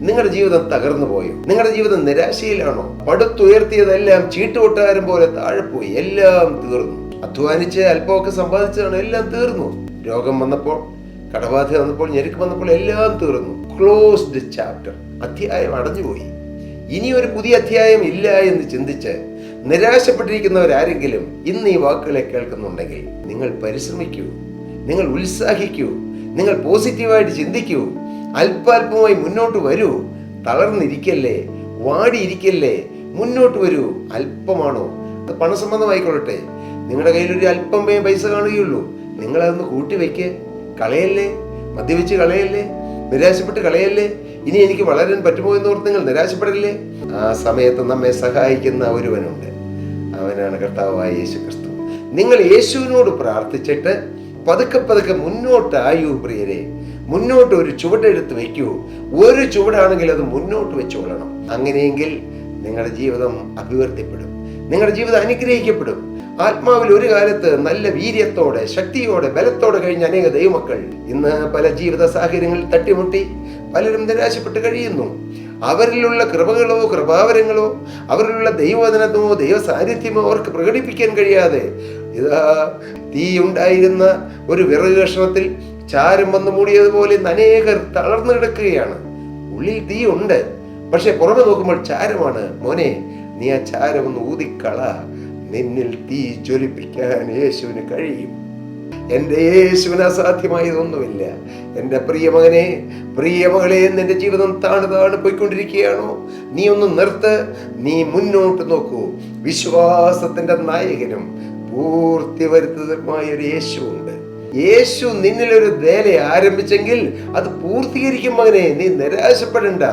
നിങ്ങളുടെ ജീവിതം തകർന്നു പോയോ? നിങ്ങളുടെ ജീവിതം നിരാശയിലാണോ? പടുത്തുയർത്തിയതെല്ലാം ചീട്ടുകൊട്ടാരം പോലെ താഴെ പോയി, എല്ലാം തീർന്നു. അധ്വാനിച്ച് അല്പമൊക്കെ സമ്പാദിച്ചതാണ്, എല്ലാം തീർന്നു. രോഗം വന്നപ്പോൾ, കടബാധ വന്നപ്പോൾ, ഞെരുക്ക് വന്നപ്പോൾ എല്ലാം തീർന്നു. ക്ലോസ്ഡ് ചാപ്റ്റർ, അധ്യായം അടഞ്ഞുപോയി. ഇനി ഒരു പുതിയ അധ്യായം ഇല്ല എന്ന് ചിന്തിച്ച് നിരാശപ്പെട്ടിരിക്കുന്നവരാരെങ്കിലും ഇന്ന് ഈ വാക്കുകളെ കേൾക്കുന്നുണ്ടെങ്കിൽ, നിങ്ങൾ പരിശ്രമിക്കൂ, നിങ്ങൾ ഉത്സാഹിക്കൂ, നിങ്ങൾ പോസിറ്റീവായിട്ട് ചിന്തിക്കൂ, അല്പാൽപമായി മുന്നോട്ട് വരൂ. തളർന്നിരിക്കല്ലേ, വാടിയിരിക്കല്ലേ, മുന്നോട്ട് വരൂ. അല്പമാണോ, അത് പണസംബന്ധമായിക്കൊള്ളട്ടെ. നിങ്ങളുടെ കയ്യിൽ ഒരു അല്പമേ പൈസ കാണുകയുള്ളൂ. നിങ്ങളതൊന്ന് കൂട്ടിവെക്ക്. കളയല്ലേ, മദ്യപിച്ച് കളയല്ലേ, നിരാശപ്പെട്ട് കളയല്ലേ. ഇനി എനിക്ക് വളരാൻ പറ്റുമോ എന്നോർത്ത് നിങ്ങൾ നിരാശപ്പെടല്ലേ. ആ സമയത്ത് നമ്മെ സഹായിക്കുന്ന ഒരുവനുണ്ട്, അവനാണ് കർത്താവായ യേശു ക്രിസ്തു. നിങ്ങൾ യേശുവിനോട് പ്രാർത്ഥിച്ചിട്ട് പതുക്കെ പതുക്കെ മുന്നോട്ടായൂ പ്രിയരെ. മുന്നോട്ട് ഒരു ചുവടെടുത്ത് വയ്ക്കൂ. ഒരു ചുവടാണെങ്കിൽ അത് മുന്നോട്ട് വെച്ചോളണം. അങ്ങനെയെങ്കിൽ നിങ്ങളുടെ ജീവിതം അഭിവൃദ്ധിപ്പെടും, നിങ്ങളുടെ ജീവിതം അനുഗ്രഹിക്കപ്പെടും. ആത്മാവിൽ ഒരു കാലത്ത് നല്ല വീര്യത്തോടെ, ശക്തിയോടെ, ബലത്തോടെ കഴിഞ്ഞ അനേക ദൈവമക്കൾ ഇന്ന് പല ജീവിത സാഹചര്യങ്ങളിൽ തട്ടിമുട്ടി പലരും നിരാശപ്പെട്ട് കഴിയുന്നു. അവരിലുള്ള കൃപകളോ കൃപാവരങ്ങളോ അവരിലുള്ള ദൈവവചനമോ ദൈവ സാന്നിധ്യമോ അവർക്ക് പ്രകടിപ്പിക്കാൻ കഴിയാതെ ഇതാ തീ ഉണ്ടായിരുന്ന ഒരു വിറക് കഷ്ണത്തിൽ ചാരം വന്ന് മൂടിയതുപോലെ അനേകർ തളർന്നു കിടക്കുകയാണ്. ഉള്ളിൽ തീ ഉണ്ട്, പക്ഷെ പുറമെ നോക്കുമ്പോൾ ചാരമാണ്. മോനെ, നീ ആ ചാരം ഒന്ന് ഊതിക്കള. നിന്നിൽ തീ ജ്വലിപ്പിക്കാൻ യേശുവിന് കഴിയും. എൻ്റെ യേശുവിന് അസാധ്യമായതൊന്നുമില്ല. എൻ്റെ പ്രിയമകനെ, പ്രിയമകളെ, നിന്റെ ജീവിതം താണ് പോയിക്കൊണ്ടിരിക്കുകയാണോ? നീ ഒന്ന് നിർത്ത്, നീ മുന്നോട്ട് നോക്കൂ. വിശ്വാസത്തിന്റെ നായകനും പൂർത്തി വരുത്തുന്നതുമായ ഒരു യേശു ഉണ്ട്. യേശു നിന്നിലൊരു വേല ആരംഭിച്ചെങ്കിൽ അത് പൂർത്തീകരിക്കും. മകനെ, നീ നിരാശപ്പെടണ്ട.